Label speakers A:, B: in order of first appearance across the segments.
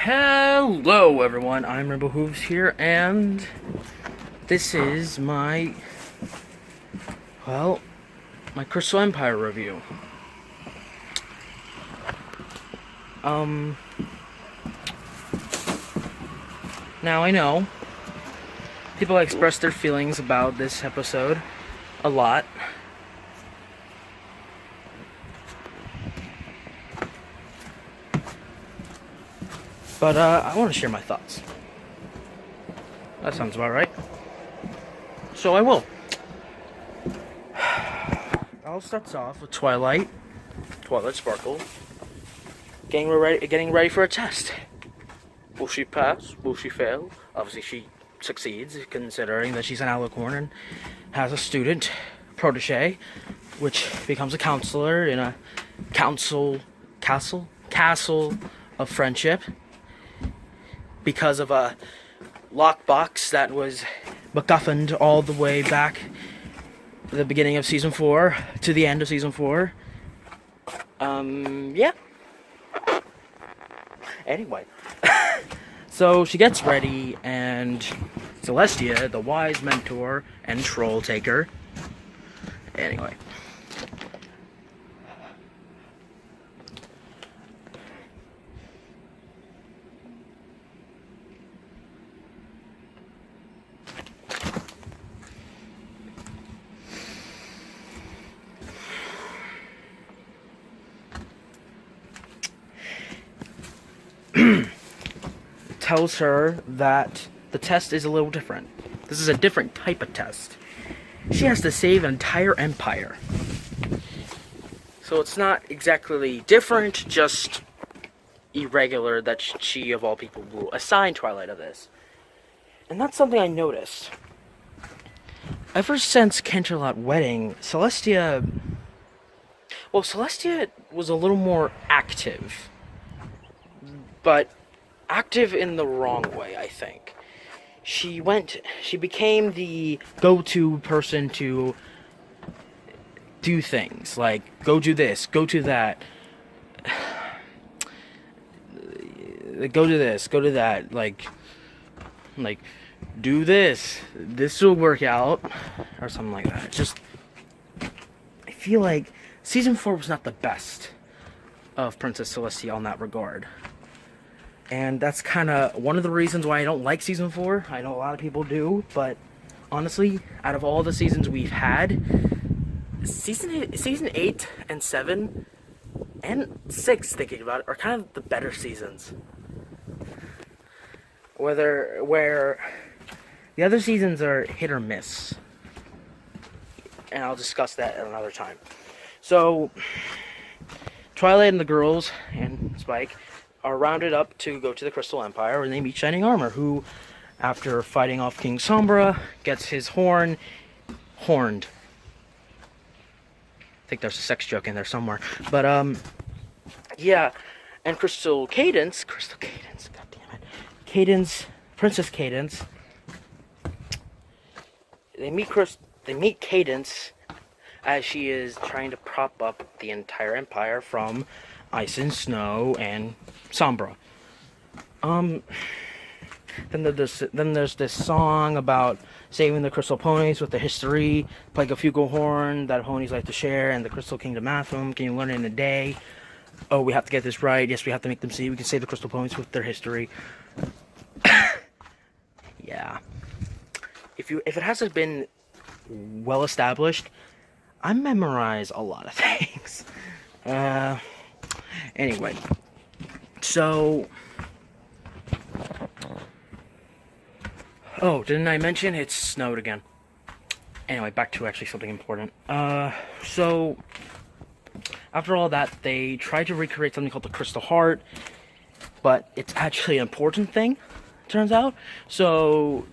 A: Hello everyone, I'm Whooves here, and this is my Crystal Empire review. Now I know people express their feelings about this episode a lot. But I want to share my thoughts. That sounds about right. So I will. I'll start off with Twilight Sparkle, getting ready for a test. Will she pass? Will she fail? Obviously she succeeds, considering that she's an alicorn and has a student, protege, which becomes a counselor in a castle of friendship, because of a lockbox that was MacGuffined all the way back at the beginning of season 4 to the end of season 4. Yeah. Anyway. So she gets ready, and Celestia, the wise mentor and troll taker. Anyway. Tells her that the test is a little different. This is a different type of test. She has to save an entire empire. So it's not exactly different, just irregular that she, of all people, will assign Twilight of this. And that's something I noticed. Ever since Canterlot Wedding, Celestia was a little more active. But active in the wrong way, I think. She became the go-to person to do things, like, go do this, go do that, go do this, go do that, like, do this will work out, or something like that. I feel like season 4 was not the best of Princess Celestia on that regard. And that's kind of one of the reasons why I don't like Season 4. I know a lot of people do, but honestly, out of all the seasons we've had, Season 8 and 7 and 6, thinking about it, are kind of the better seasons. Where the other seasons are hit or miss. And I'll discuss that at another time. So, Twilight and the girls, and Spike, are rounded up to go to the Crystal Empire, and they meet Shining Armor, who, after fighting off King Sombra, gets his horned. I think there's a sex joke in there somewhere. But, yeah. And Crystal Cadence, god damn it. Princess Cadence. They meet Cadence as she is trying to prop up the entire empire from Ice and Snow and Sombra. Then there's this song about saving the crystal ponies with the history, like a flugelhorn that ponies like to share, and the Crystal Kingdom anthem. Can you learn it in a day? Oh, we have to get this right. Yes, we have to make them see. We can save the crystal ponies with their history. Yeah. If it hasn't been well established, I memorize a lot of things. Anyway, so, didn't I mention it snowed again? Anyway, back to actually something important. So, after all that, they tried to recreate something called the Crystal Heart, but it's actually an important thing, turns out. So,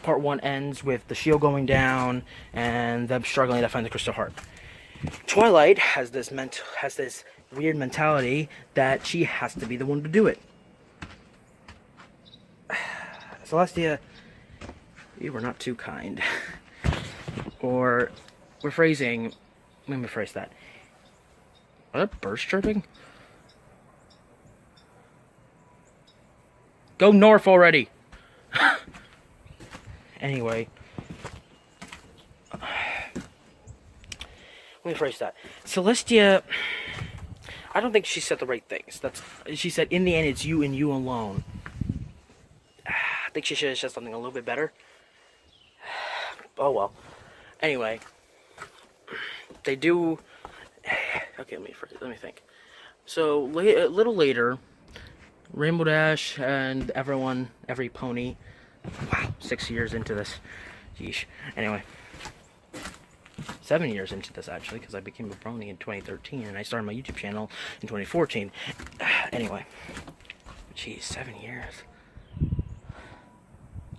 A: part 1 ends with the shield going down, and them struggling to find the Crystal Heart. Twilight has this weird mentality that she has to be the one to do it. Celestia, you were not too kind. Or, let me rephrase that. Are there birds chirping? Go north already. Anyway. Let me phrase that. Celestia, I don't think she said the right things. She said, in the end, it's you and you alone. I think she should have said something a little bit better. Oh well. Anyway, they do. Okay, let me think. So a little later, Rainbow Dash and every pony. Wow, 6 years into this. Yeesh. Anyway. 7 years into this, actually, because I became a brony in 2013, and I started my YouTube channel in 2014. Anyway. Jeez, 7 years.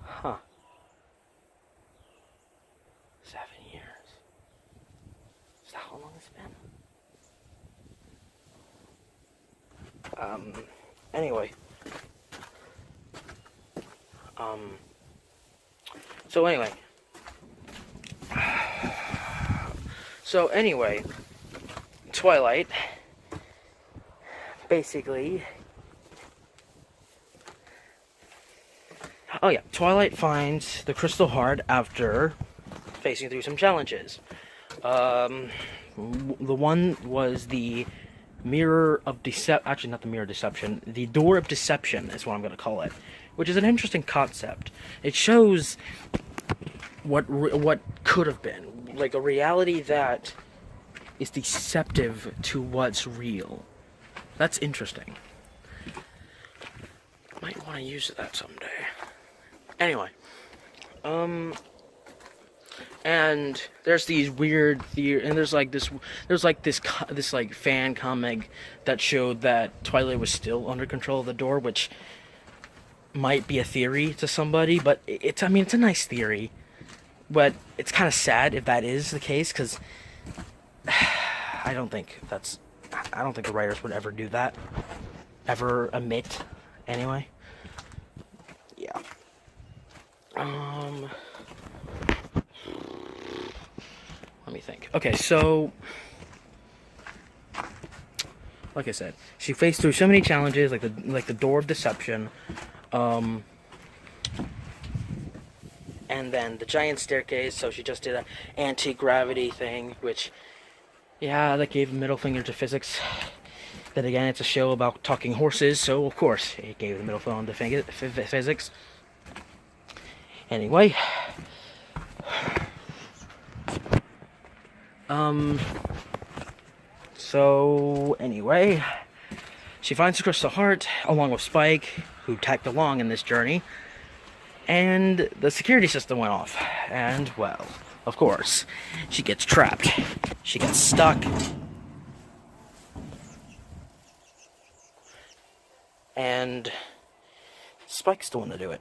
A: Huh. 7 years. Is that how long it's been? Anyway. So anyway, Twilight, basically, Twilight finds the Crystal Heart after facing through some challenges. The one was the Mirror of Deception, actually not the Mirror of Deception, the Door of Deception is what I'm going to call it, which is an interesting concept. It shows what could have been. Like a reality that is deceptive to what's real. That's interesting. Might want to use that someday. Anyway, and there's these weird and there's this like fan comic that showed that Twilight was still under control of the door, which might be a theory to somebody, but it's a nice theory. But it's kind of sad if that is the case, because I don't think the writers would ever do that. Ever admit, anyway. Yeah. Let me think. Okay, so like I said, she faced through so many challenges, like the Door of Deception, and then the giant staircase, so she just did an anti-gravity thing, which, yeah, that gave a middle finger to physics. Then again, it's a show about talking horses, so of course it gave the middle finger to physics. Anyway. So, anyway, she finds the Crystal Heart, along with Spike, who tagged along in this journey. And the security system went off. And, well, of course, she gets trapped. She gets stuck. And Spike's the one to do it.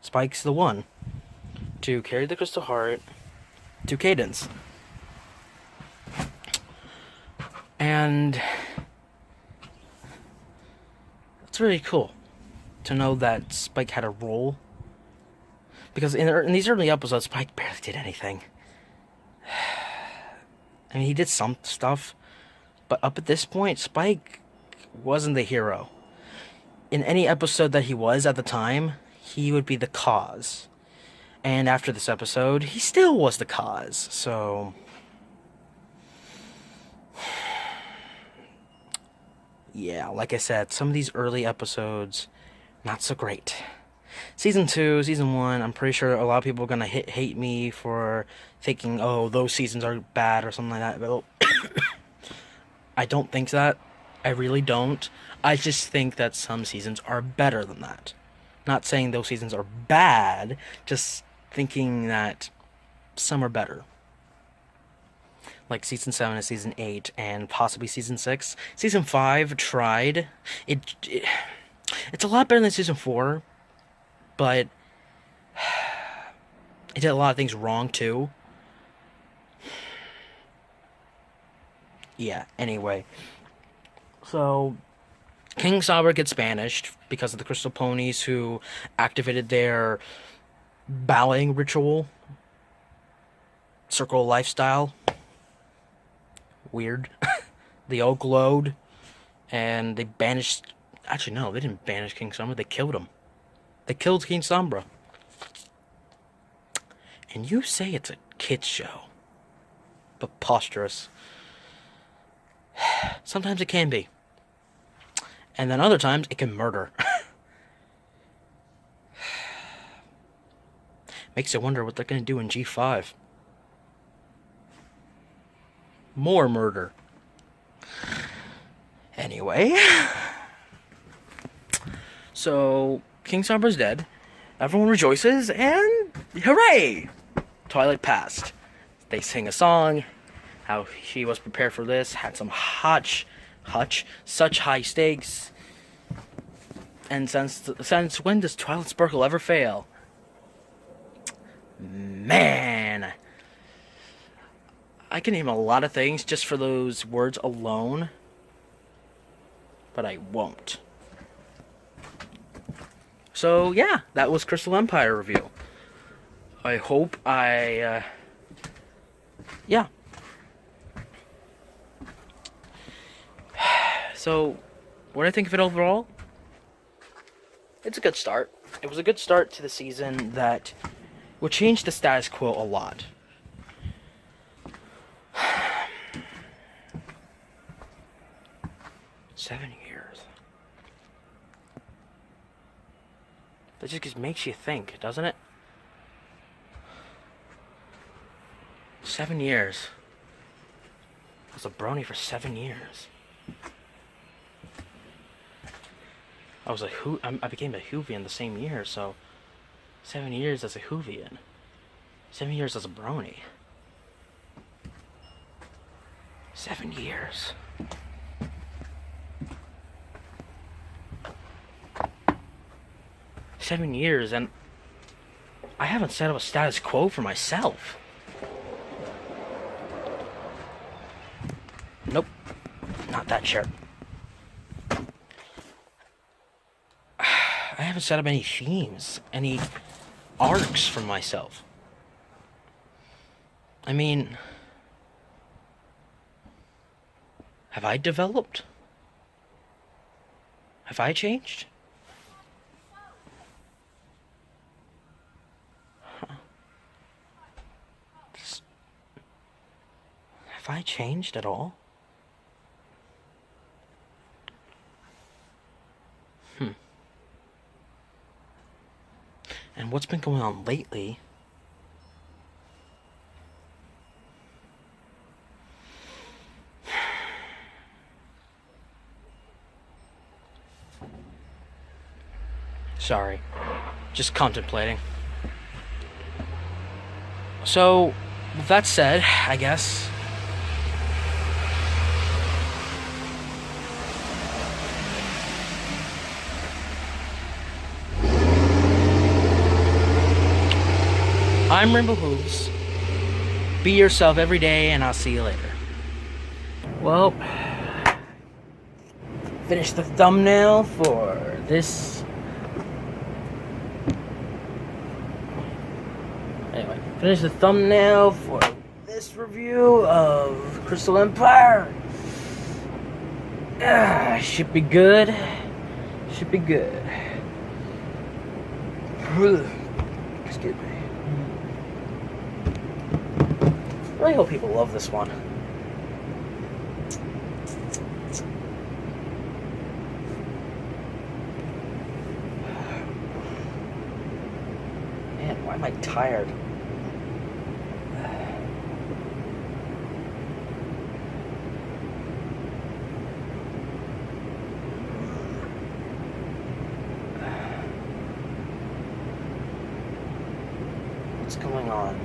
A: Spike's the one to carry the Crystal Heart to Cadence. And it's really cool to know that Spike had a role, because in these early episodes, Spike barely did anything. I mean, he did some stuff, but up at this point, Spike wasn't the hero. In any episode that he was at the time, he would be the cause. And after this episode, he still was the cause, so yeah, like I said, some of these early episodes, not so great. Season 2, Season 1, I'm pretty sure a lot of people are going to hate me for thinking, oh, those seasons are bad or something like that. But I don't think that. I really don't. I just think that some seasons are better than that. Not saying those seasons are bad, just thinking that some are better. Like Season 7 and Season 8, and possibly Season 6. Season 5 tried. It's a lot better than Season 4, but it did a lot of things wrong, too. Yeah, anyway. So, King Saber gets banished because of the Crystal Ponies who activated their bowing ritual. Circle lifestyle. Weird. They all glowed, and they banished Actually, no, they didn't banish King Sombra. They killed him. They killed King Sombra. And you say it's a kid's show. Preposterous. Sometimes it can be. And then other times it can murder. Makes you wonder what they're going to do in G5. More murder. Anyway. So, King Sombra's dead. Everyone rejoices, and hooray! Twilight passed. They sing a song, how she was prepared for this, had some such high stakes. And since when does Twilight Sparkle ever fail? Man, I can name a lot of things just for those words alone, but I won't. So yeah, that was Crystal Empire review. I hope yeah. So, what do I think of it overall? It's a good start. It was a good start to the season that will change the status quo a lot. Seven years. That just makes you think, doesn't it? 7 years. I was a brony for 7 years. I became a Whovian the same year, so 7 years as a Whovian. 7 years as a brony. 7 years. Seven years, and I haven't set up a status quo for myself. Nope. Not that shirt. I haven't set up any themes, any arcs for myself. I mean, have I developed? Have I changed? Have I changed at all? And what's been going on lately? Sorry, just contemplating. So, with that said, I guess I'm Rainbow Whooves. Be yourself every day, and I'll see you later. Well, finish the thumbnail for this. Anyway, finish the thumbnail for this review of Crystal Empire. Should be good. Should be good. Excuse me. I really hope people love this one. Man, why am I tired? What's going on?